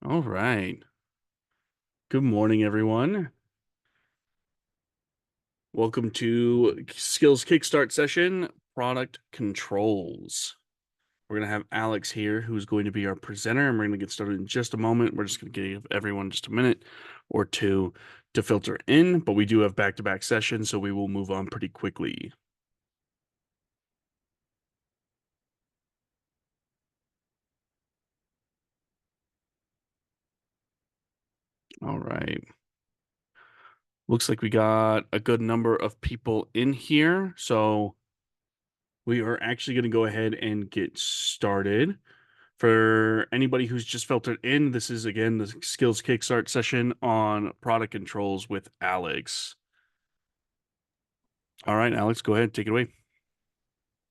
All right. Good morning, everyone. Welcome to Skills Kickstart session, Product Controls. We're going to have Alex here, who's going to be our presenter, and we're going to get started in just a moment. We're just going to give everyone just a minute or two to filter in, but we do have back-to-back sessions, so we will move on pretty quickly. All right. Looks like we got a good number of people in here, so we are actually going to go ahead and get started. For anybody who's just filtered in, this is again the Skills Kickstart session on product controls with Alex. All right, Alex, go ahead, take it away.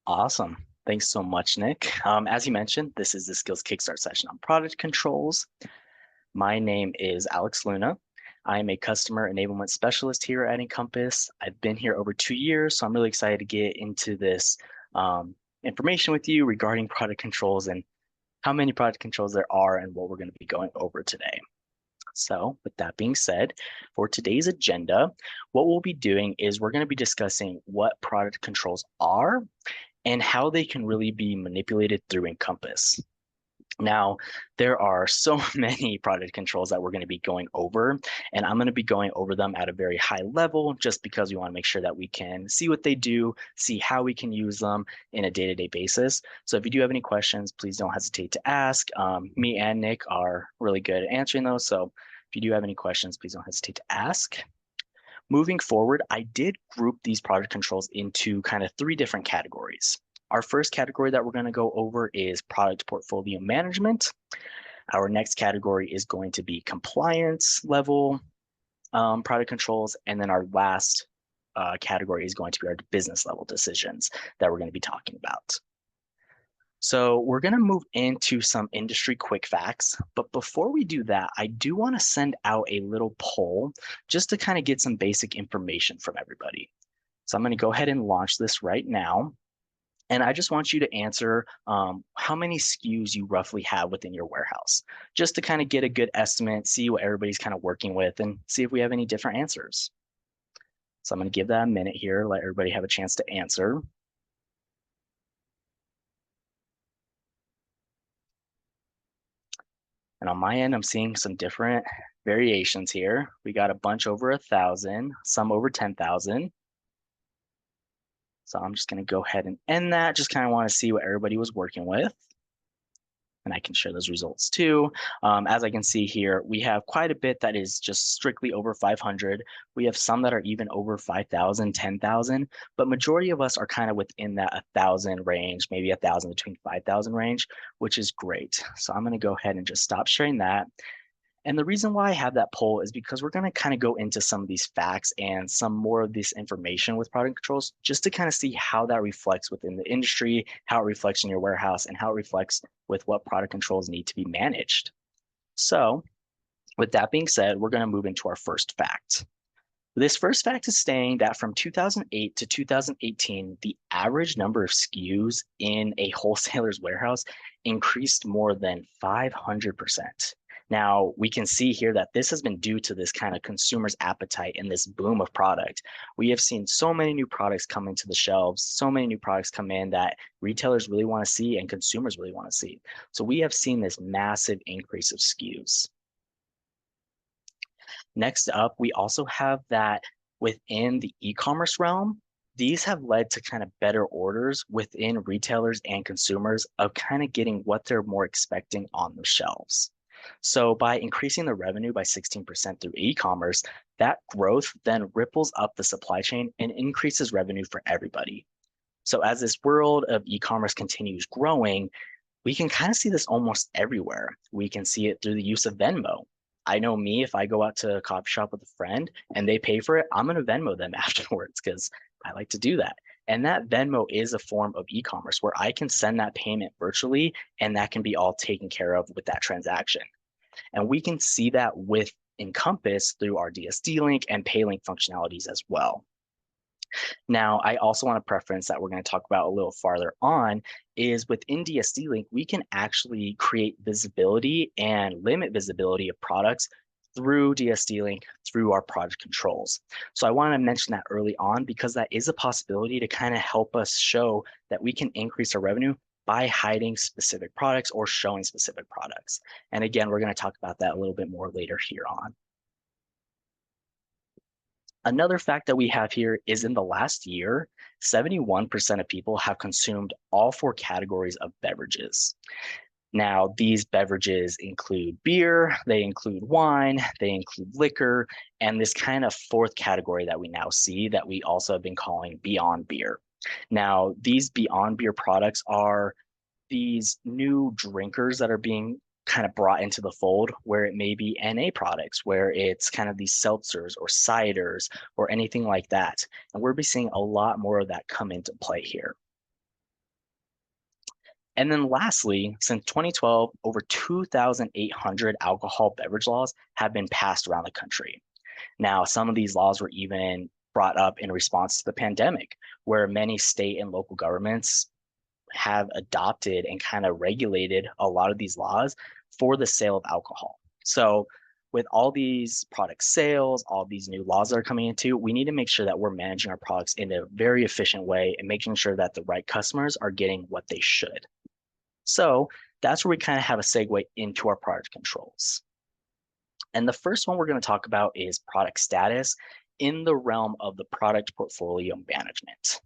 Awesome. Thanks so much, Nick. As you mentioned, this is the Skills Kickstart session on product controls. My name is Alex Luna. I am a customer enablement specialist here at Encompass. I've been here over 2 years, so I'm really excited to get into this information with you regarding product controls and how many product controls there are and what we're going to be going over today. So, with that being said, for today's agenda, what we'll be doing is we're going to be discussing what product controls are and how they can really be manipulated through Encompass. Now, there are so many product controls that we're going to be going over, and I'm going to be going over them at a very high level just because we want to make sure that we can see what they do, see how we can use them in a day-to-day basis. So if you do have any questions, please don't hesitate to ask. Me and Nick are really good at answering those. So if you do have any questions, please don't hesitate to ask. Moving forward, I did group these product controls into kind of three different categories. Our first category that we're going to go over is product portfolio management. Our next category is going to be compliance level product controls. And then our last category is going to be our business level decisions that we're going to be talking about. So we're going to move into some industry quick facts. But before we do that, I do want to send out a little poll just to kind of get some basic information from everybody. So I'm going to go ahead and launch this right now. And I just want you to answer how many SKUs you roughly have within your warehouse, just to kind of get a good estimate, see what everybody's kind of working with, and see if we have any different answers. So I'm going to give that a minute here, let everybody have a chance to answer. And on my end, I'm seeing some different variations here. We got a bunch over 1,000, some over 10,000. So I'm just going to go ahead and end that. Just kind of want to see what everybody was working with. And I can share those results too. As I can see here, we have quite a bit that is just strictly over 500. We have some that are even over 5,000, 10,000, but majority of us are kind of within that 1,000 range, maybe 1,000 between 5,000 range, which is great. So I'm going to go ahead and just stop sharing that. And the reason why I have that poll is because we're going to kind of go into some of these facts and some more of this information with product controls just to kind of see how that reflects within the industry, how it reflects in your warehouse, and how it reflects with what product controls need to be managed. So, with that being said, we're going to move into our first fact. This first fact is saying that from 2008 to 2018, the average number of SKUs in a wholesaler's warehouse increased more than 500%. Now, we can see here that this has been due to this kind of consumer's appetite and this boom of product. We have seen so many new products come into the shelves, so many new products come in that retailers really want to see and consumers really want to see. So we have seen this massive increase of SKUs. Next up, we also have that within the e-commerce realm, these have led to kind of better orders within retailers and consumers of kind of getting what they're more expecting on the shelves. So by increasing the revenue by 16% through e-commerce, that growth then ripples up the supply chain and increases revenue for everybody. So as this world of e-commerce continues growing, we can kind of see this almost everywhere. We can see it through the use of Venmo. I know me, if I go out to a coffee shop with a friend and they pay for it, I'm going to Venmo them afterwards because I like to do that. And that Venmo is a form of e-commerce where I can send that payment virtually and that can be all taken care of with that transaction. And we can see that with Encompass through our DSD link and PayLink functionalities as well. Now, I also want to preference that we're going to talk about a little farther on is within DSD Link, we can actually create visibility and limit visibility of products through DSD Link through our product controls. So I want to mention that early on because that is a possibility to kind of help us show that we can increase our revenue by hiding specific products or showing specific products. And again, we're going to talk about that a little bit more later here on. Another fact that we have here is in the last year, 71% of people have consumed all four categories of beverages. Now, these beverages include beer, they include wine, they include liquor, and this kind of fourth category that we now see that we also have been calling Beyond Beer. Now, these Beyond Beer products are these new drinkers that are being kind of brought into the fold where it may be NA products, where it's kind of these seltzers or ciders or anything like that. And we'll be seeing a lot more of that come into play here. And then lastly, since 2012, over 2,800 alcohol beverage laws have been passed around the country. Now, some of these laws were even brought up in response to the pandemic, where many state and local governments have adopted and kind of regulated a lot of these laws for the sale of alcohol. So with all these product sales, all these new laws that are coming into, we need to make sure that we're managing our products in a very efficient way and making sure that the right customers are getting what they should. So that's where we kind of have a segue into our product controls. And the first one we're going to talk about is product status in the realm of the product portfolio management.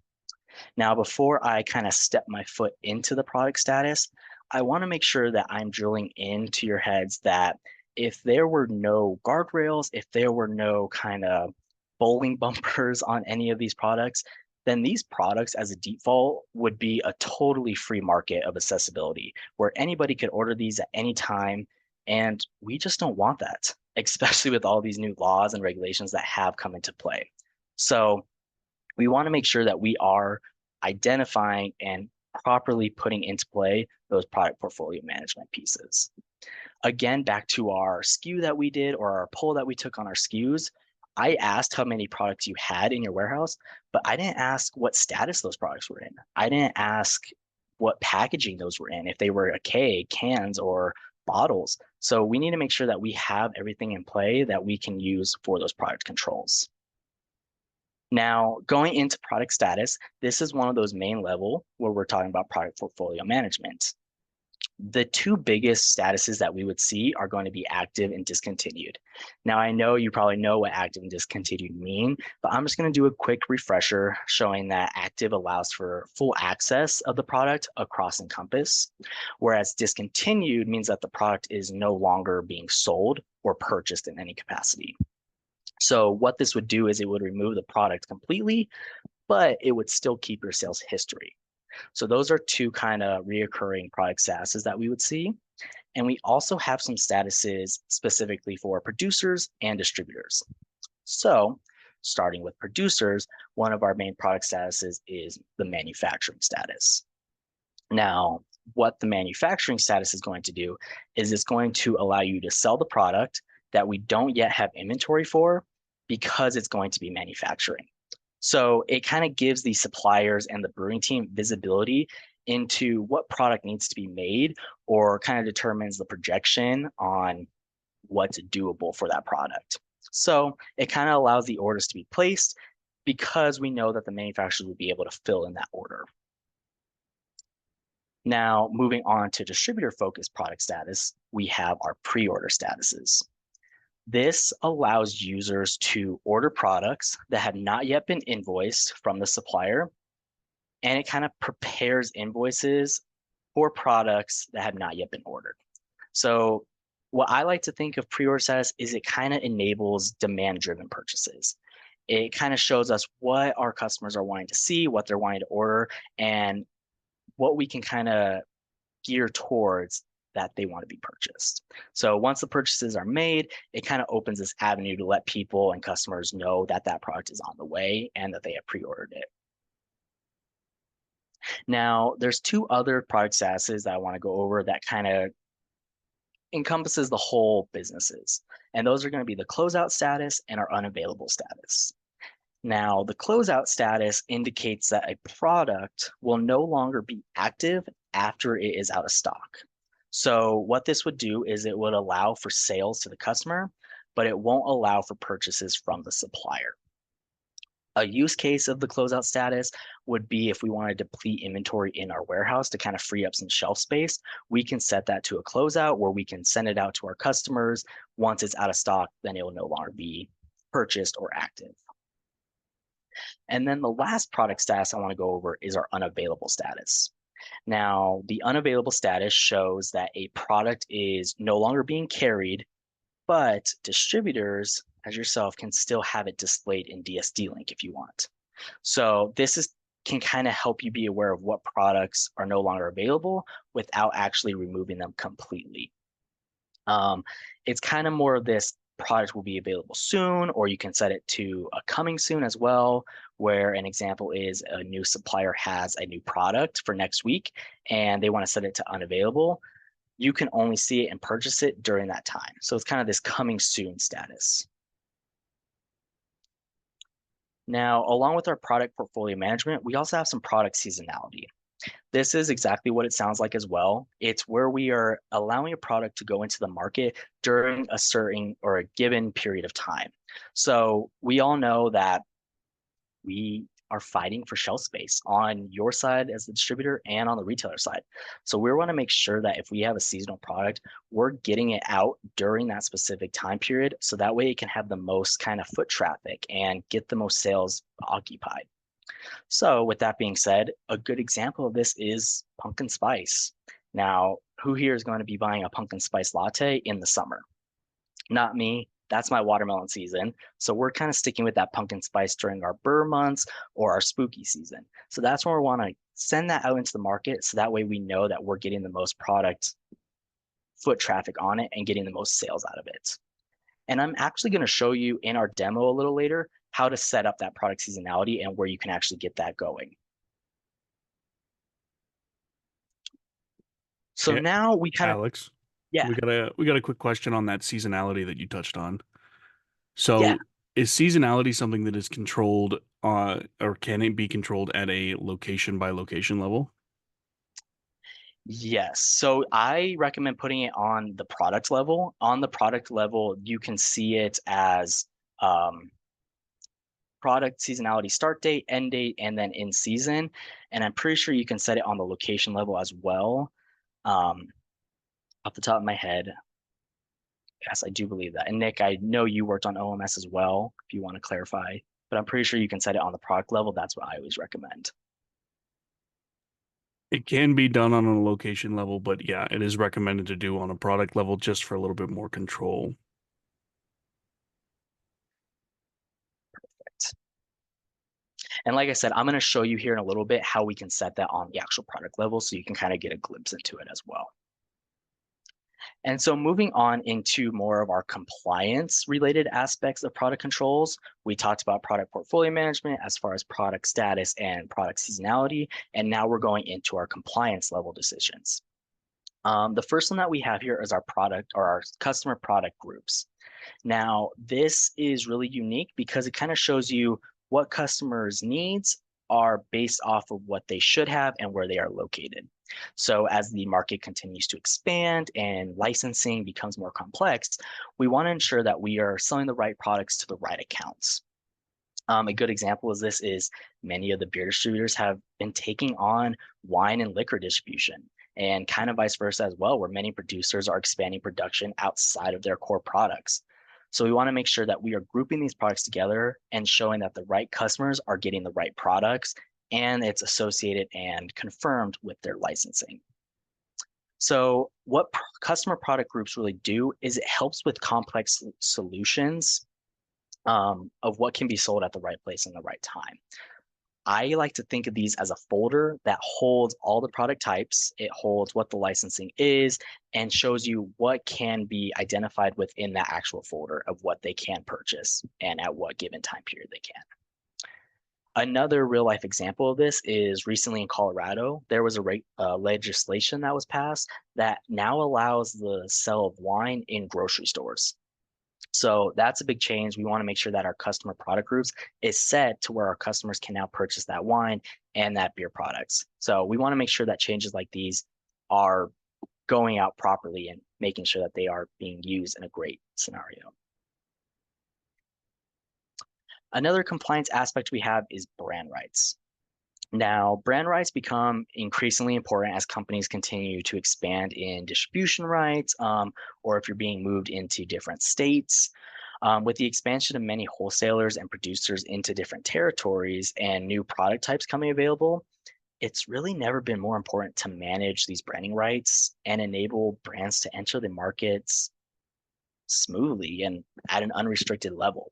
Now, before I kind of step my foot into the product status, I want to make sure that I'm drilling into your heads that if there were no guardrails, if there were no kind of bowling bumpers on any of these products, then these products as a default would be a totally free market of accessibility where anybody could order these at any time. And we just don't want that, especially with all these new laws and regulations that have come into play. So we want to make sure that we are identifying and properly putting into play those product portfolio management pieces. Again, back to our SKU that we did or our poll that we took on our SKUs, I asked how many products you had in your warehouse, but I didn't ask what status those products were in. I didn't ask what packaging those were in, if they were a keg, cans, or bottles. So we need to make sure that we have everything in play that we can use for those product controls. Now, going into product status, this is one of those main level where we're talking about product portfolio management. The two biggest statuses that we would see are going to be active and discontinued. Now, I know you probably know what active and discontinued mean, but I'm just going to do a quick refresher showing that active allows for full access of the product across Encompass, whereas discontinued means that the product is no longer being sold or purchased in any capacity. So what this would do is it would remove the product completely, but it would still keep your sales history. So those are two kind of reoccurring product statuses that we would see. And we also have some statuses specifically for producers and distributors. So starting with producers, one of our main product statuses is the manufacturing status. Now, what the manufacturing status is going to do is it's going to allow you to sell the product that we don't yet have inventory for because it's going to be manufacturing. So it kind of gives the suppliers and the brewing team visibility into what product needs to be made or kind of determines the projection on what's doable for that product. So it kind of allows the orders to be placed because we know that the manufacturers will be able to fill in that order. Now, moving on to distributor-focused product status, we have our pre-order statuses. This allows users to order products that have not yet been invoiced from the supplier, and it kind of prepares invoices for products that have not yet been ordered. So what I like to think of pre-order status is it kind of enables demand-driven purchases. It kind of shows us what our customers are wanting to see, what they're wanting to order, and what we can kind of gear towards that they want to be purchased. So once the purchases are made, it kind of opens this avenue to let people and customers know that that product is on the way and that they have pre-ordered it. Now, there's two other product statuses that I want to go over that kind of encompasses the whole businesses. And those are going to be the closeout status and our unavailable status. Now, the closeout status indicates that a product will no longer be active after it is out of stock. So, what this would do is it would allow for sales to the customer, but it won't allow for purchases from the supplier. A use case of the closeout status would be if we want to deplete inventory in our warehouse to kind of free up some shelf space. We can set that to a closeout where we can send it out to our customers. Once it's out of stock, then it will no longer be purchased or active. And then the last product status I want to go over is our unavailable status. Now, the unavailable status shows that a product is no longer being carried, but distributors, as yourself, can still have it displayed in DSD link if you want. So this is can kind of help you be aware of what products are no longer available without actually removing them completely. Um, it's kind of more of this product will be available soon, or you can set it to a coming soon as well, where an example is a new supplier has a new product for next week and they want to set it to unavailable. You can only see it and purchase it during that time. So it's kind of this coming soon status. Now, along with our product portfolio management, we also have some product seasonality. This is exactly what it sounds like as well. It's where we are allowing a product to go into the market during a certain or a given period of time. So we all know that we are fighting for shelf space on your side as the distributor and on the retailer side. So we want to make sure that if we have a seasonal product, we're getting it out during that specific time period. So that way it can have the most kind of foot traffic and get the most sales occupied. So, with that being said, a good example of this is pumpkin spice. Now, who here is going to be buying a pumpkin spice latte in the summer? Not me. That's my watermelon season. So, we're kind of sticking with that pumpkin spice during our burr months or our spooky season. So, that's where we want to send that out into the market. So that way we know that we're getting the most product foot traffic on it and getting the most sales out of it. And I'm actually going to show you in our demo a little later how to set up that product seasonality and where you can actually get that going. So Yeah, now we kind of, Alex, yeah, we got a quick question on that seasonality that you touched on. yeah, So, is seasonality something that is controlled, or can it be controlled at a location by location level? yes. So I recommend putting it on the product level. On the product level, you can see it as um, product seasonality start date, end date, and then in season. And I'm pretty sure you can set it on the location level as well. Um, Off the top of my head, yes, I do believe that. And Nick, I know you worked on OMS as well, if you want to clarify, but I'm pretty sure you can set it on the product level. That's what I always recommend. It can be done on a location level, but yeah, it is recommended to do on a product level just for a little bit more control. And like I said, I'm going to show you here in a little bit how we can set that on the actual product level so you can kind of get a glimpse into it as well. And so moving on into more of our compliance related aspects of product controls, we talked about product portfolio management as far as product status and product seasonality. And now we're going into our compliance level decisions. The first one that we have here is our product or our customer product groups. Now, this is really unique because it kind of shows you what customers' needs are based off of what they should have and where they are located. So, as the market continues to expand and licensing becomes more complex, we want to ensure that we are selling the right products to the right accounts. A good example of this is many of the beer distributors have been taking on wine and liquor distribution, and kind of vice versa as well, where many producers are expanding production outside of their core products. So we want to make sure that we are grouping these products together and showing that the right customers are getting the right products and it's associated and confirmed with their licensing. So what customer product groups really do is it helps with complex solutions of what can be sold at the right place in the right time. I like to think of these as a folder that holds all the product types. It holds what the licensing is and shows you what can be identified within that actual folder of what they can purchase and at what given time period they can. Another real life example of this is recently in Colorado, there was a legislation that was passed that now allows the sale of wine in grocery stores. So that's a big change. We want to make sure that our customer product groups is set to where our customers can now purchase that wine and that beer products. So we want to make sure that changes like these are going out properly and making sure that they are being used in a great scenario. Another compliance aspect we have is brand rights. Now, brand rights become increasingly important as companies continue to expand in distribution rights, or if you're being moved into different states. With the expansion of many wholesalers and producers into different territories and new product types coming available, it's really never been more important to manage these branding rights and enable brands to enter the markets smoothly and at an unrestricted level.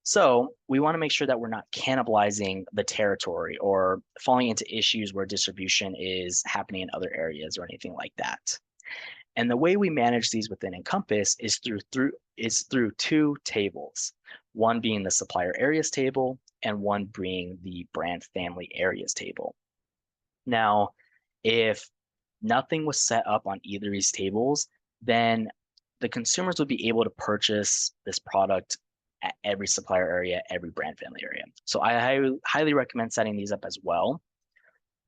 So we want to make sure that we're not cannibalizing the territory or falling into issues where distribution is happening in other areas or anything like that. And the way we manage these within Encompass is through two tables, one being the supplier areas table and one being the brand family areas table. Now, if nothing was set up on either of these tables, then the consumers would be able to purchase this product at every supplier area, every brand family area. So I highly recommend setting these up as well.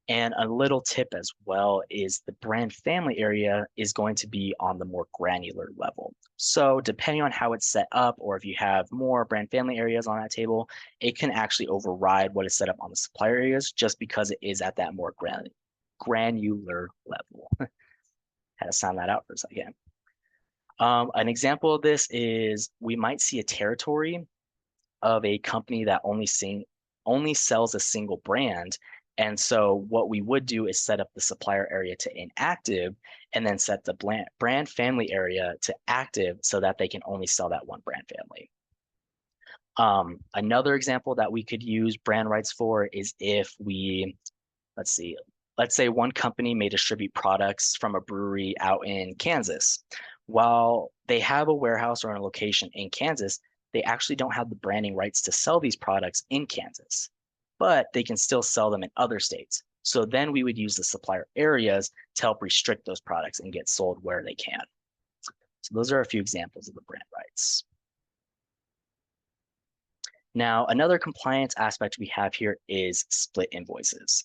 And a little tip as well is the brand family area is going to be on the more granular level. So depending on how it's set up, or if you have more brand family areas on that table, it can actually override what is set up on the supplier areas just because it is at that more granular level. Had to sound that out for a second. An example of this is we might see a territory of a company that only sells a single brand. And so what we would do is set up the supplier area to inactive and then set the brand family area to active so that they can only sell that one brand family. Another example that we could use brand rights for is if let's see, let's say one company may distribute products from a brewery out in Kansas. While they have a warehouse or a location in Kansas, they actually don't have the branding rights to sell these products in Kansas, but they can still sell them in other states. So then we would use the supplier areas to help restrict those products and get sold where they can. So those are a few examples of the brand rights. Now, another compliance aspect we have here is split invoices.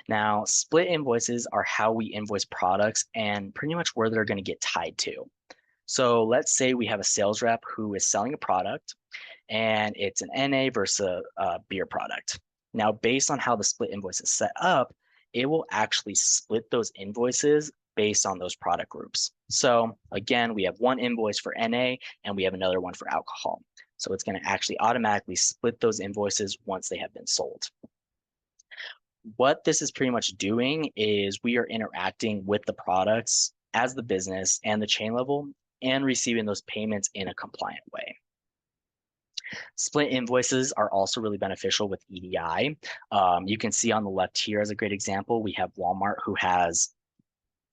Now, split invoices are how we invoice products and pretty much where they're going to get tied to. So let's say we have a sales rep who is selling a product and it's an NA versus a beer product. Now, based on how the split invoice is set up, it will actually split those invoices based on those product groups. So again, we have one invoice for NA and we have another one for alcohol. So it's going to actually automatically split those invoices once they have been sold. What this is pretty much doing is we are interacting with the products as the business and the chain level and receiving those payments in a compliant way. Split invoices are also really beneficial with EDI. You can see on the left here as a great example, we have Walmart who has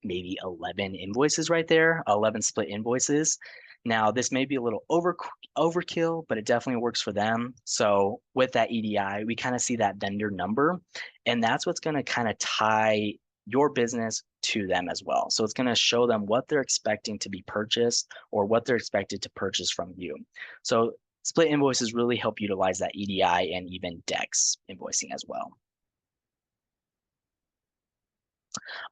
maybe 11 invoices right there, 11 split invoices. Now, this may be a little overkill, but it definitely works for them. So with that EDI, we kind of see that vendor number, and that's what's going to kind of tie your business to them as well. So it's going to show them what they're expecting to be purchased or what they're expected to purchase from you. So split invoices really help utilize that EDI and even DEX invoicing as well.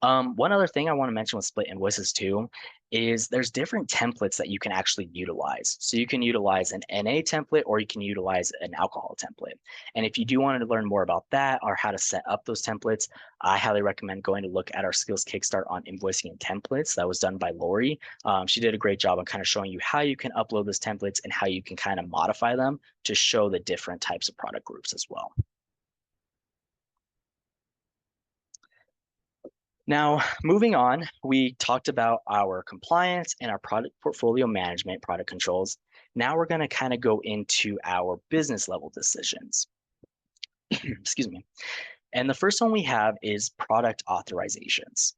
One other thing I want to mention with split invoices too is there's different templates that you can actually utilize. So you can utilize an NA template or you can utilize an alcohol template. And if you do want to learn more about that or how to set up those templates, I highly recommend going to look at our Skills Kickstart on invoicing and templates that was done by Lori. She did a great job on kind of showing you how you can upload those templates and how you can kind of modify them to show the different types of product groups as well. Now, moving on, we talked about our compliance and our product portfolio management, product controls. Now we're going to kind of go into our business level decisions. Excuse me. And the first one we have is product authorizations.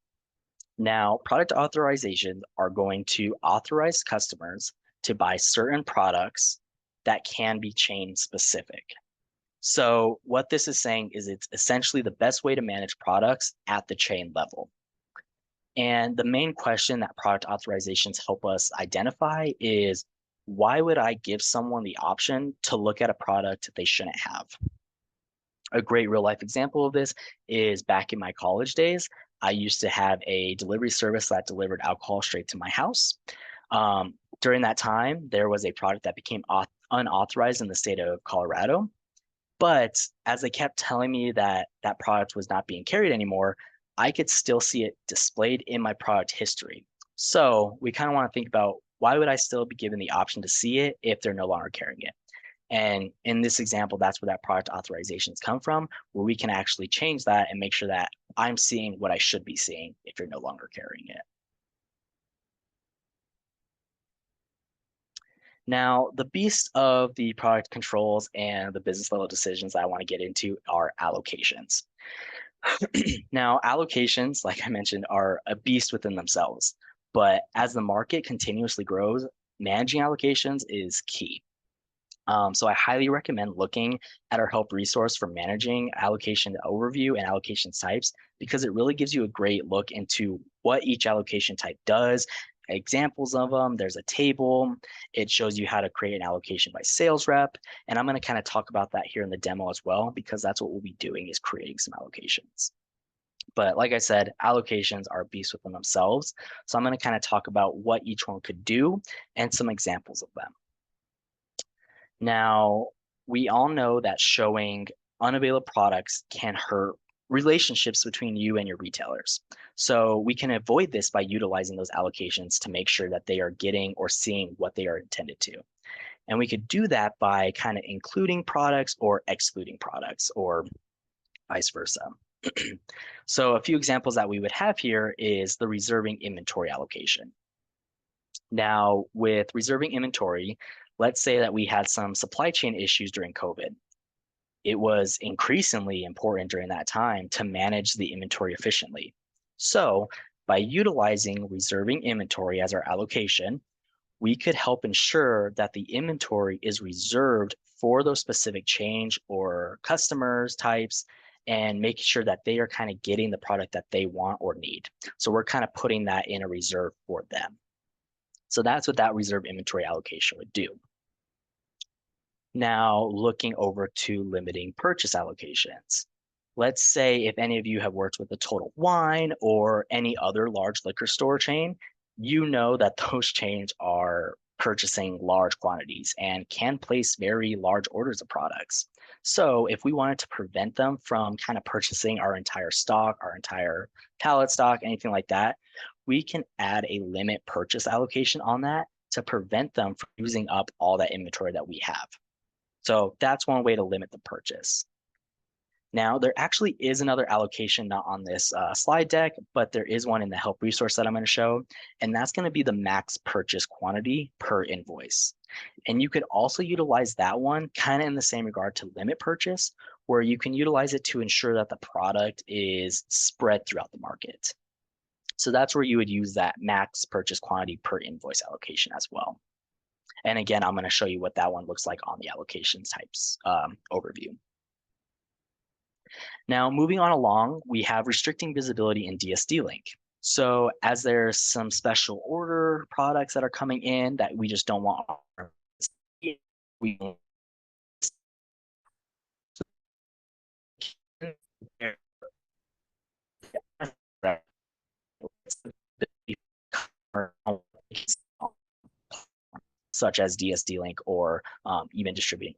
Now, product authorizations are going to authorize customers to buy certain products that can be chain specific. So what this is saying is it's essentially the best way to manage products at the chain level. And the main question that product authorizations help us identify is why would I give someone the option to look at a product they shouldn't have? A great real life example of this is back in my college days. I used to have a delivery service that delivered alcohol straight to my house. During that time, there was a product that became unauthorized in the state of Colorado. But as they kept telling me that that product was not being carried anymore, I could still see it displayed in my product history. So we kind of want to think about, why would I still be given the option to see it if they're no longer carrying it? And in this example, that's where that product authorizations come from, where we can actually change that and make sure that I'm seeing what I should be seeing if you're no longer carrying it. Now, the beast of the product controls and the business level decisions I want to get into are allocations. Now, allocations, like I mentioned, are a beast within themselves. But as the market continuously grows, managing allocations is key. So I highly recommend looking at our help resource for managing allocation overview and allocation types, because it really gives you a great look into what each allocation type does, examples of them. There's a table. It shows you how to create an allocation by sales rep. And I'm going to kind of talk about that here in the demo as well, because that's what we'll be doing, is creating some allocations. But like I said, allocations are beasts within themselves. So I'm going to kind of talk about what each one could do and some examples of them. Now, we all know that showing unavailable products can hurt relationships between you and your retailers. So we can avoid this by utilizing those allocations to make sure that they are getting or seeing what they are intended to. And we could do that by kind of including products or excluding products, or vice versa. So a few examples that we would have here is the reserving inventory allocation. Now, with reserving inventory, let's say that we had some supply chain issues during COVID. It was increasingly important during that time to manage the inventory efficiently. So, by utilizing reserving inventory as our allocation, we could help ensure that the inventory is reserved for those specific change or customers types, and making sure that they are kind of getting the product that they want or need. So we're kind of putting that in a reserve for them. So that's what that reserve inventory allocation would do. Now, looking over to limiting purchase allocations. Let's say if any of you have worked with a Total Wine or any other large liquor store chain, you know that those chains are purchasing large quantities and can place very large orders of products. So if we wanted to prevent them from kind of purchasing our entire stock, our entire pallet stock, anything like that, we can add a limit purchase allocation on that to prevent them from using up all that inventory that we have. So that's one way to limit the purchase. Now, there actually is another allocation not on this slide deck, but there is one in the help resource that I'm going to show, and that's going to be the max purchase quantity per invoice. And you could also utilize that one kind of in the same regard to limit purchase, where you can utilize it to ensure that the product is spread throughout the market. So that's where you would use that max purchase quantity per invoice allocation as well. And again, I'm going to show you what that one looks like on the allocations types overview. Now, moving on along, we have restricting visibility in DSD link. So as there's some special order products that are coming in that we just don't want, we such as DSD link or even distributing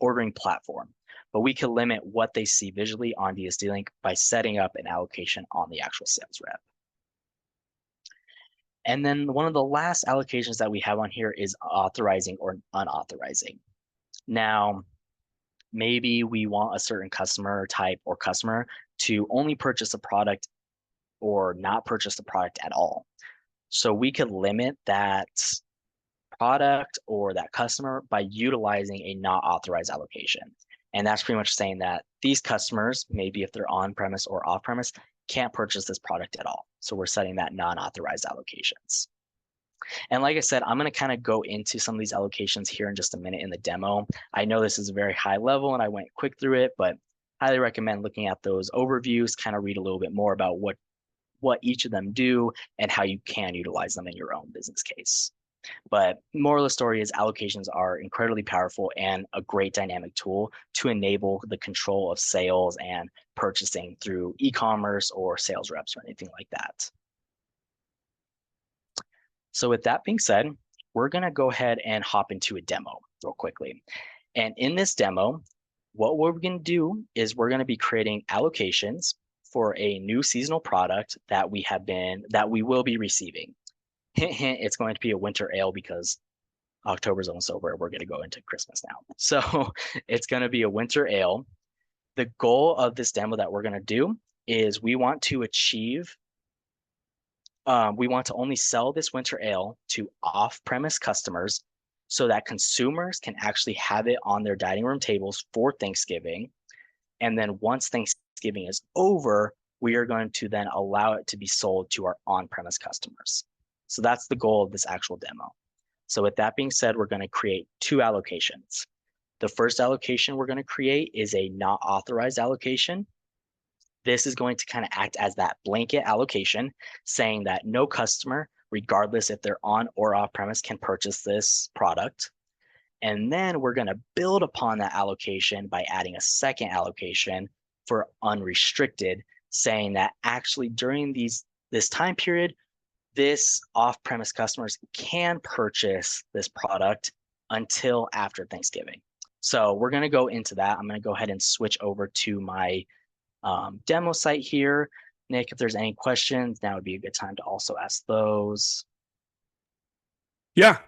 ordering platform. But we can limit what they see visually on DSD link by setting up an allocation on the actual sales rep. And then one of the last allocations that we have on here is authorizing or unauthorizing. Now, maybe we want a certain customer type or customer to only purchase a product or not purchase the product at all. So we could limit that product or that customer by utilizing a not authorized allocation. And that's pretty much saying that these customers, maybe if they're on premise or off premise, can't purchase this product at all. So we're setting that non-authorized allocations. And like I said, I'm going to kind of go into some of these allocations here in just a minute in the demo. I know this is a very high level and I went quick through it, but highly recommend looking at those overviews, kind of read a little bit more about what each of them do and how you can utilize them in your own business case. But moral of the story is allocations are incredibly powerful and a great dynamic tool to enable the control of sales and purchasing through e-commerce or sales reps or anything like that. So with that being said, we're going to go ahead and hop into a demo real quickly. And in this demo, what we're going to do is we're going to be creating allocations for a new seasonal product that we will be receiving. Hint, hint, it's going to be a winter ale because October's almost over. We're going to go into Christmas now. So it's going to be a winter ale. The goal of this demo that we're going to do is we want to only sell this winter ale to off-premise customers so that consumers can actually have it on their dining room tables for Thanksgiving. And then once Thanksgiving is over, we are going to then allow it to be sold to our on-premise customers. So that's the goal of this actual demo. So with that being said, we're going to create two allocations. The first allocation we're going to create is a not authorized allocation. This is going to kind of act as that blanket allocation, saying that no customer, regardless if they're on or off premise, can purchase this product. And then we're going to build upon that allocation by adding a second allocation for unrestricted, saying that actually during this time period, this off-premise customers can purchase this product until after Thanksgiving. So we're going to go into that. I'm going to go ahead and switch over to my demo site here. Nick, if there's any questions, now would be a good time to also ask those. Yeah,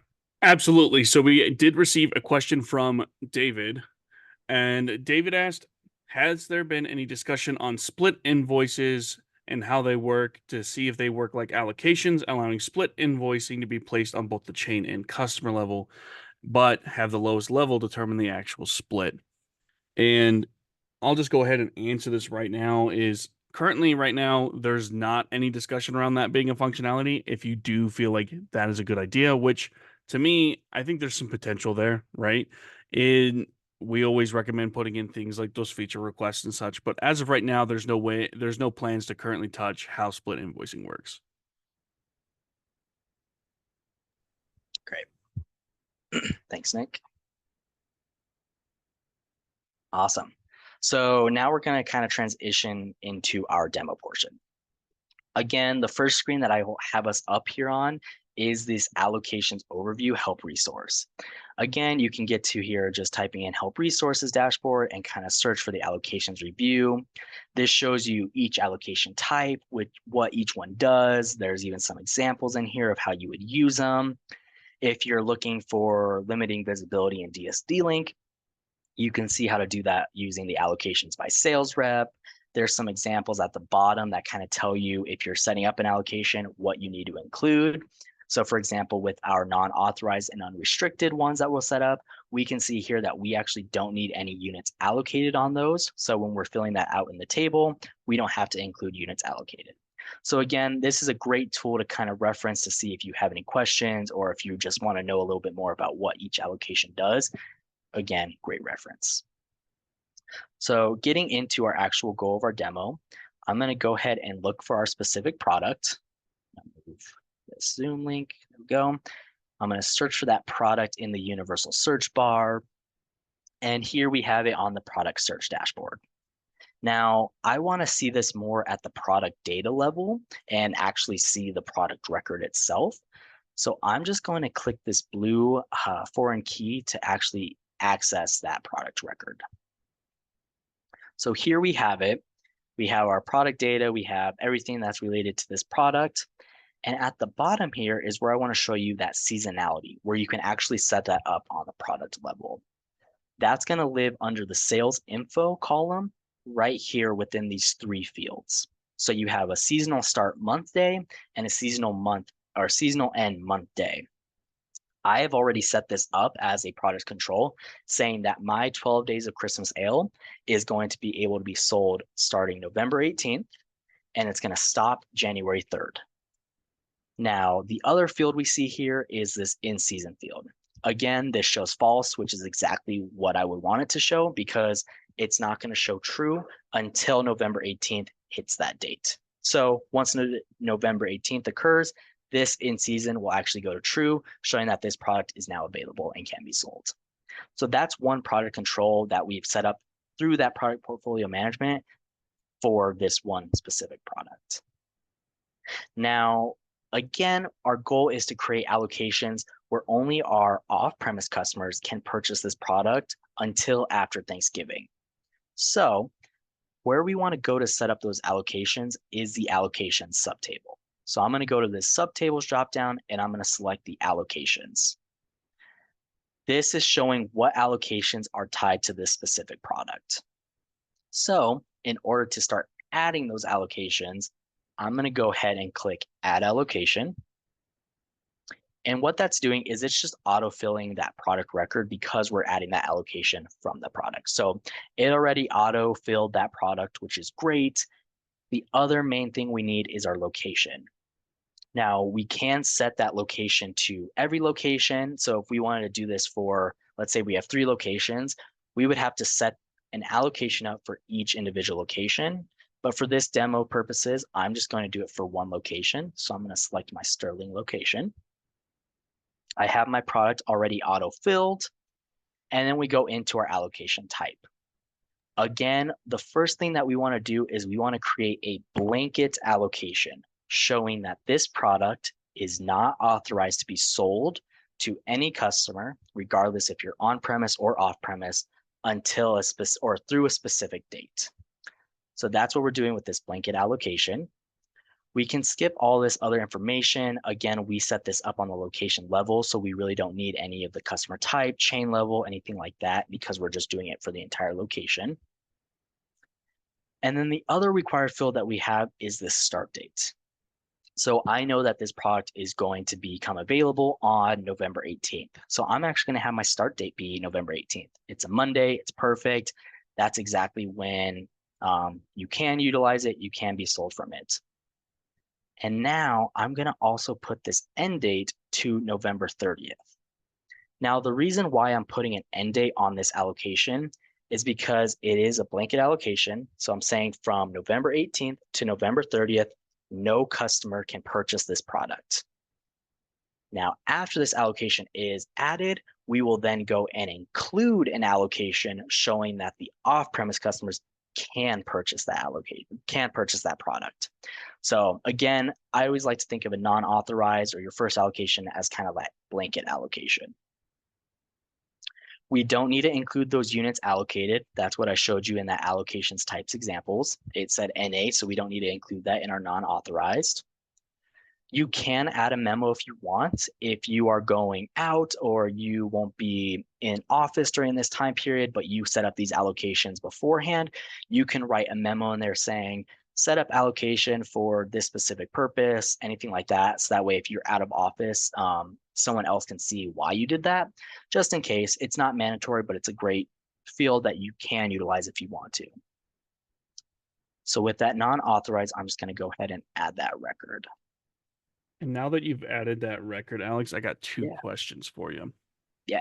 absolutely. So we did receive a question from David, and David asked, has there been any discussion on split invoices and how they work to see if they work like allocations, allowing split invoicing to be placed on both the chain and customer level, but have the lowest level determine the actual split? And I'll just go ahead and answer this right now is currently right now there's not any discussion around that being a functionality. If you do feel like that is a good idea, which to me, I think there's some potential there, right? In We always recommend putting in things like those feature requests and such, but as of right now, there's no plans to currently touch how split invoicing works. Great. Thanks, Nick. Awesome. So now we're going to kind of transition into our demo portion. Again, the first screen that I will have us up here on is this allocations overview help resource. Again, you can get to here just typing in help resources dashboard and kind of search for the allocations review. This shows you each allocation type, what each one does. There's even some examples in here of how you would use them. If you're looking for limiting visibility in DSD link, you can see how to do that using the allocations by sales rep. There's some examples at the bottom that kind of tell you if you're setting up an allocation, what you need to include. So for example, with our non-authorized and unrestricted ones that we'll set up, we can see here that we actually don't need any units allocated on those. So when we're filling that out in the table, we don't have to include units allocated. So again, this is a great tool to kind of reference to see if you have any questions or if you just want to know a little bit more about what each allocation does. Again, great reference. So getting into our actual goal of our demo, I'm going to go ahead and look for our specific product. Move this Zoom link. There we go. I'm going to search for that product in the universal search bar. And here we have it on the product search dashboard. Now, I want to see this more at the product data level and actually see the product record itself. So I'm just going to click this blue foreign key to actually access that product record. So here we have it. We have our product data. We have everything that's related to this product. And at the bottom here is where I want to show you that seasonality, where you can actually set that up on the product level. That's going to live under the sales info column right here within these three fields. So you have a seasonal start month day and a seasonal month or seasonal end month day. I have already set this up as a product control, saying that my 12 days of Christmas ale is going to be able to be sold starting November 18th, and it's going to stop January 3rd. Now, the other field we see here is this in-season field. Again, this shows false, which is exactly what I would want it to show because it's not going to show true until November 18th hits that date. So once November 18th occurs, this in season will actually go to true, showing that this product is now available and can be sold. So that's one product control that we've set up through that product portfolio management for this one specific product. Now, again, our goal is to create allocations where only our off-premise customers can purchase this product until after Thanksgiving. So where we want to go to set up those allocations is the allocation subtable. So I'm going to go to this subtables dropdown and I'm going to select the allocations. This is showing what allocations are tied to this specific product. So in order to start adding those allocations, I'm going to go ahead and click add allocation. And what that's doing is it's just auto-filling that product record because we're adding that allocation from the product. So it already auto-filled that product, which is great. The other main thing we need is our location. Now we can set that location to every location. So if we wanted to do this for, let's say we have 3 locations, we would have to set an allocation up for each individual location. But for this demo purposes, I'm just going to do it for 1 location. So I'm going to select my Sterling location. I have my product already auto-filled, and then we go into our allocation type. Again, the first thing that we want to do is we want to create a blanket allocation showing that this product is not authorized to be sold to any customer, regardless if you're on-premise or off-premise, until or through a specific date. So that's what we're doing with this blanket allocation. We can skip all this other information. Again, we set this up on the location level, so we really don't need any of the customer type, chain level, anything like that, because we're just doing it for the entire location. And then the other required field that we have is the start date. So I know that this product is going to become available on November 18th. So I'm actually going to have my start date be November 18th. It's a Monday. It's perfect. That's exactly when you can utilize it. You can be sold from it. And now I'm going to also put this end date to November 30th. Now, the reason why I'm putting an end date on this allocation is because it is a blanket allocation. So I'm saying from November 18th to November 30th, no customer can purchase this product. Now, after this allocation is added, we will then go and include an allocation showing that the off-premise customers can purchase that product. So again, I always like to think of a non-authorized or your first allocation as kind of that blanket allocation. We don't need to include those units allocated. That's what I showed you in that allocations types examples. It said NA, so we don't need to include that in our non-authorized. You can add a memo if you want. If you are going out or you won't be in office during this time period, but you set up these allocations beforehand, you can write a memo in there saying, set up allocation for this specific purpose, anything like that. So that way, if you're out of office, someone else can see why you did that, just in case. It's not mandatory, but it's a great field that you can utilize if you want to. So with that non-authorized, I'm just going to go ahead and add that record. And now that you've added that record, Alex, I got 2 Yeah. questions for you. Yeah.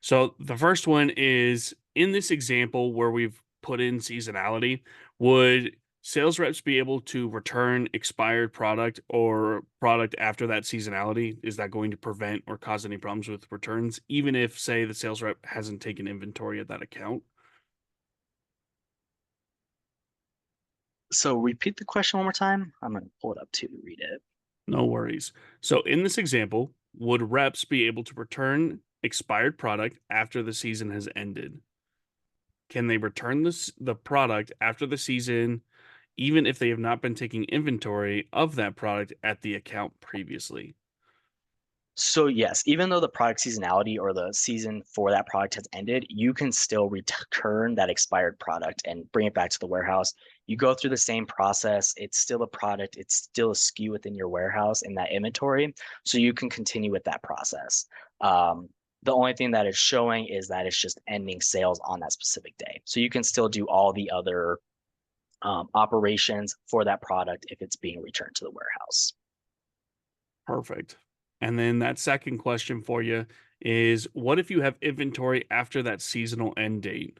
So the first one is, in this example where we've put in seasonality, would sales reps be able to return expired product or product after that seasonality? Is that going to prevent or cause any problems with returns, even if, say, the sales rep hasn't taken inventory at that account? So repeat the question one more time. I'm going to pull it up to read it. No worries. So in this example, would reps be able to return expired product after the season has ended? Can they return the product after the season, even if they have not been taking inventory of that product at the account previously? So yes, even though the product seasonality or the season for that product has ended, you can still return that expired product and bring it back to the warehouse. You go through the same process. It's still a product. It's still a SKU within your warehouse in that inventory. So you can continue with that process. The only thing that it's showing is that it's just ending sales on that specific day. So you can still do all the other operations for that product if it's being returned to the warehouse. Perfect. And then that second question for you is, what if you have inventory after that seasonal end date?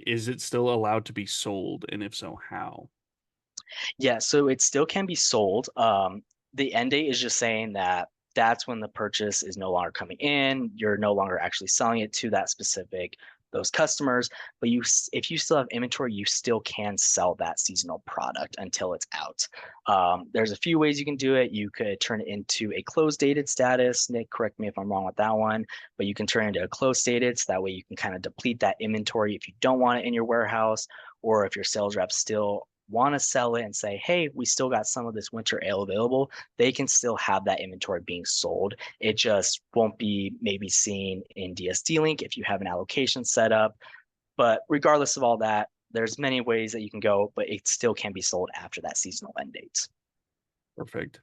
Is it still allowed to be sold? And if so, how? Yeah, so it still can be sold. The end date is just saying that that's when the purchase is no longer coming in. You're no longer actually selling it to that specific those customers, but if you still have inventory, you still can sell that seasonal product until it's out. There's a few ways you can do it. You could turn it into a closed dated status. Nick, correct me if I'm wrong with that one, but you can turn it into a closed dated, so that way you can kind of deplete that inventory if you don't want it in your warehouse, or if your sales reps still want to sell it and say, hey, we still got some of this winter ale available, they can still have that inventory being sold. It just won't be maybe seen in DSD Link if you have an allocation set up. But regardless of all that, there's many ways that you can go, but it still can be sold after that seasonal end date. Perfect.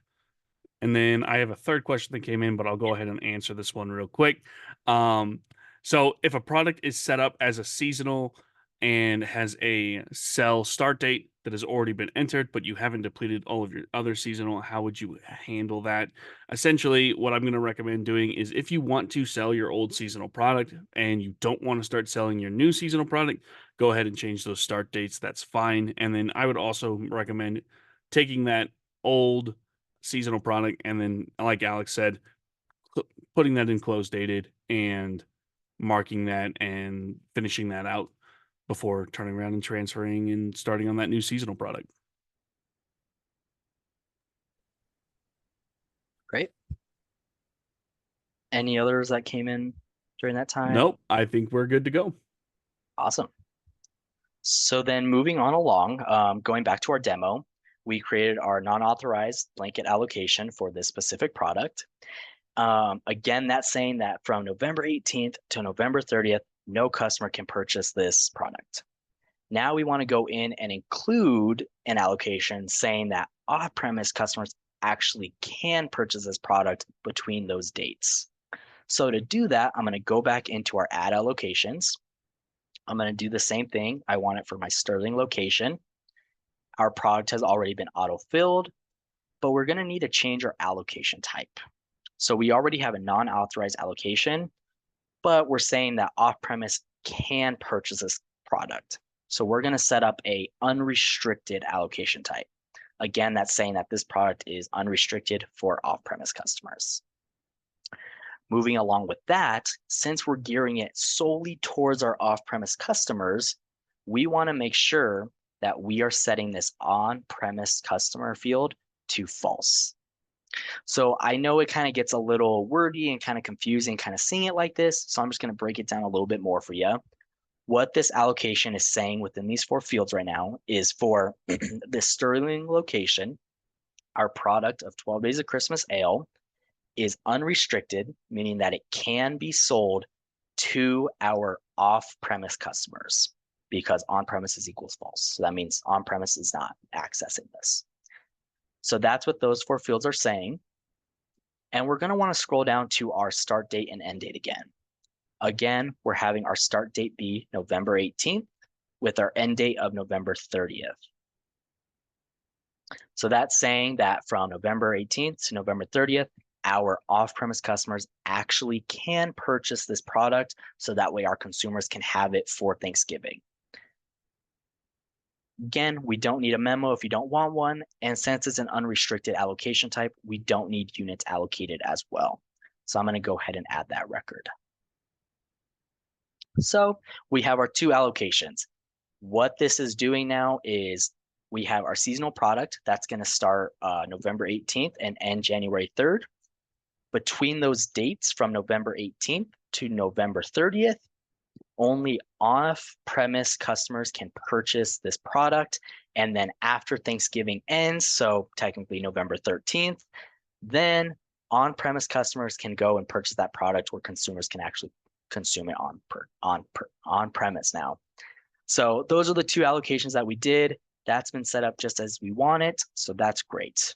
And then I have a third question that came in, but I'll go ahead and answer this one real quick. Um, so if a product is set up as a seasonal and has a sell start date that has already been entered, but you haven't depleted all of your other seasonal, how would you handle that? Essentially, what I'm going to recommend doing is if you want to sell your old seasonal product and you don't want to start selling your new seasonal product, go ahead and change those start dates. That's fine. And then I would also recommend taking that old seasonal product, and then, like Alex said, putting that in closed dated and marking that and finishing that out before turning around and transferring and starting on that new seasonal product. Great. Any others that came in during that time? Nope, I think we're good to go. Awesome. So then moving on along, going back to our demo, we created our non-authorized blanket allocation for this specific product. Again, that's saying that from November 18th to November 30th, no customer can purchase this product. Now we want to go in and include an allocation saying that off-premise customers actually can purchase this product between those dates. So to do that, I'm going to go back into our add allocations. I'm going to do the same thing. I want it for my Sterling location. Our product has already been auto-filled, but we're going to need to change our allocation type. So we already have a non-authorized allocation, but we're saying that off-premise can purchase this product. So we're going to set up a unrestricted allocation type. Again, that's saying that this product is unrestricted for off-premise customers. Moving along with that, since we're gearing it solely towards our off-premise customers, we want to make sure that we are setting this on-premise customer field to false. So I know it kind of gets a little wordy and kind of confusing kind of seeing it like this. So I'm just going to break it down a little bit more for you. What this allocation is saying within these four fields right now is for the Sterling location, our product of 12 Days of Christmas Ale is unrestricted, meaning that it can be sold to our off-premise customers because on-premise equals false. So that means on-premise is not accessing this. So that's what those four fields are saying. And we're going to want to scroll down to our start date and end date again. Again, we're having our start date be November 18th with our end date of November 30th. So that's saying that from November 18th to November 30th, our off-premise customers actually can purchase this product so that way our consumers can have it for Thanksgiving. Again, we don't need a memo if you don't want one. And since it's an unrestricted allocation type, we don't need units allocated as well. So I'm going to go ahead and add that record. So we have our two allocations. What this is doing now is we have our seasonal product that's going to start November 18th and end January 3rd. Between those dates from November 18th to November 30th, only off-premise customers can purchase this product. And then after Thanksgiving ends, so technically November 13th, then on-premise customers can go and purchase that product where consumers can actually consume it on premise now. So those are the two allocations that we did. That's been set up just as we want it. So that's great.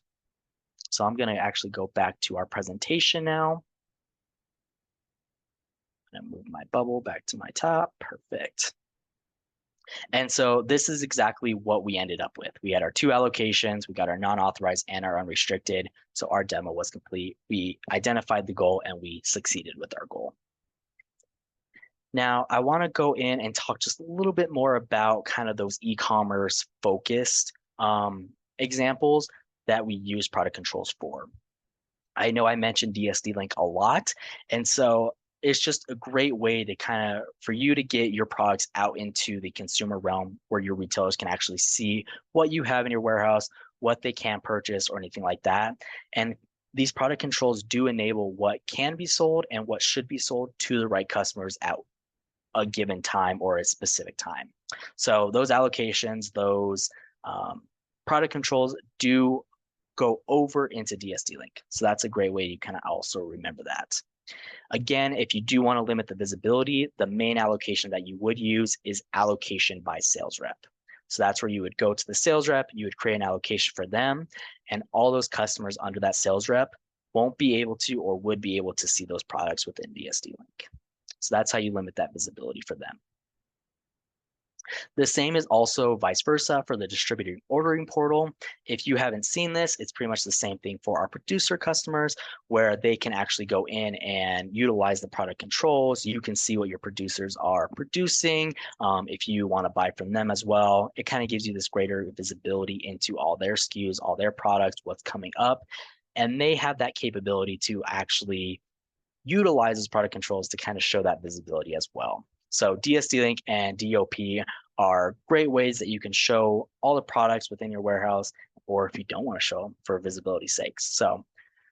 So I'm going to actually go back to our presentation now. I'm going to move my bubble back to my top. Perfect. And so this is exactly what we ended up with. We had our two allocations. We got our non-authorized and our unrestricted. So our demo was complete. We identified the goal and we succeeded with our goal. Now, I want to go in and talk just a little bit more about kind of those e-commerce focused examples. that we use product controls for. I know I mentioned DSD Link a lot, and so it's just a great way to kind of for you to get your products out into the consumer realm where your retailers can actually see what you have in your warehouse, what they can purchase, or anything like that. And these product controls do enable what can be sold and what should be sold to the right customers at a given time or a specific time. So those allocations, those um, product controls do go over into DSD Link. So that's a great way to kind of also remember that. Again, if you do want to limit the visibility, the main allocation that you would use is allocation by sales rep. So that's where you would go to the sales rep, you would create an allocation for them, and all those customers under that sales rep won't be able to or would be able to see those products within DSD Link. So that's how you limit that visibility for them. The same is also vice versa for the distributor ordering portal. If you haven't seen this, it's pretty much the same thing for our producer customers where they can actually go in and utilize the product controls. You can see what your producers are producing. If you want to buy from them as well, it kind of gives you this greater visibility into all their SKUs, all their products, what's coming up. And they have that capability to actually utilize those product controls to kind of show that visibility as well. So DSD Link and DOP are great ways that you can show all the products within your warehouse, or if you don't want to show them for visibility sakes. So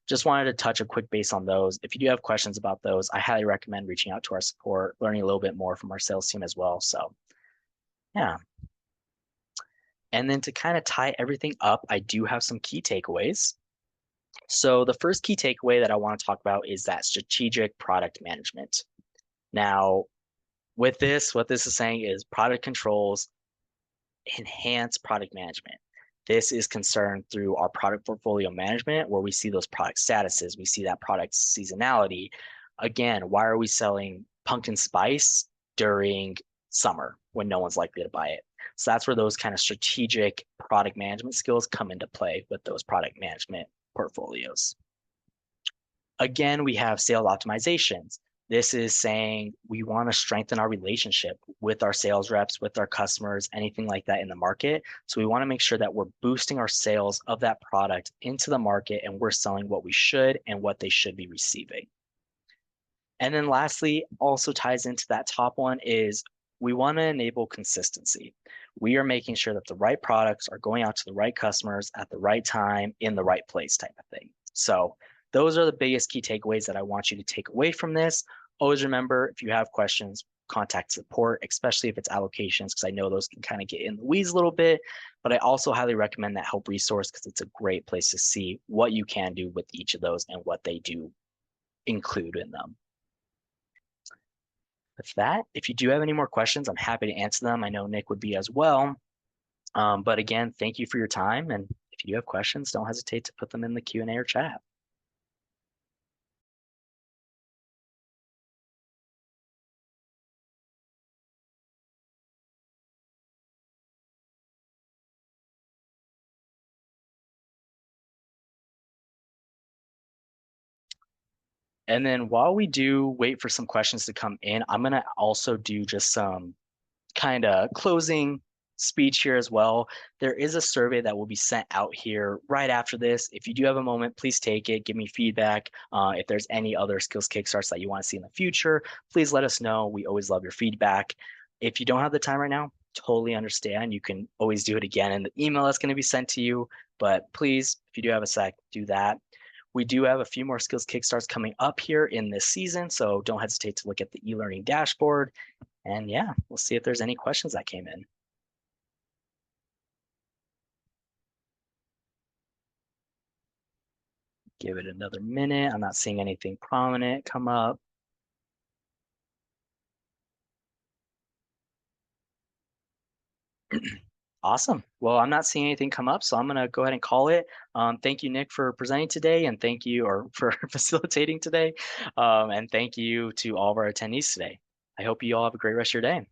just wanted to touch a quick base on those. If you do have questions about those, I highly recommend reaching out to our support, learning a little bit more from our sales team as well. So yeah. And then to kind of tie everything up, I do have some key takeaways. So the first key takeaway that I want to talk about is that strategic product management. Now, with this, what this is saying is product controls enhance product management. This is concerned through our product portfolio management, where we see those product statuses, we see that product seasonality. Again, why are we selling pumpkin spice during summer when no one's likely to buy it? So that's where those kind of strategic product management skills come into play with those product management portfolios. Again, we have sales optimizations. This is saying we want to strengthen our relationship with our sales reps, with our customers, anything like that in the market. So we want to make sure that we're boosting our sales of that product into the market and we're selling what we should and what they should be receiving. And then lastly, also ties into that top one is we want to enable consistency. We are making sure that the right products are going out to the right customers at the right time in the right place type of thing. So those are the biggest key takeaways that I want you to take away from this. Always remember, if you have questions, contact support, especially if it's allocations, because I know those can kind of get in the weeds a little bit. But I also highly recommend that help resource because it's a great place to see what you can do with each of those and what they do include in them. With that, if you do have any more questions, I'm happy to answer them. I know Nick would be as well. But again, thank you for your time. And if you do have questions, don't hesitate to put them in the Q&A or chat. And then while we do wait for some questions to come in, I'm going to also do just some kind of closing speech here as well. There is a survey that will be sent out here right after this. If you do have a moment, please take it. Give me feedback. If there's any other skills kickstarts that you want to see in the future, please let us know. We always love your feedback. If you don't have the time right now, totally understand. You can always do it again in the email that's going to be sent to you. But please, if you do have a sec, do that. We do have a few more skills kickstarts coming up here in this season, so don't hesitate to look at the e-learning dashboard. And yeah, we'll see if there's any questions that came in. Give it another minute. I'm not seeing anything prominent come up. Awesome. Well, I'm not seeing anything come up, so I'm going to go ahead and call it. Thank you, Nick, for presenting today, and thank you, or for facilitating today. And thank you to all of our attendees today. I hope you all have a great rest of your day.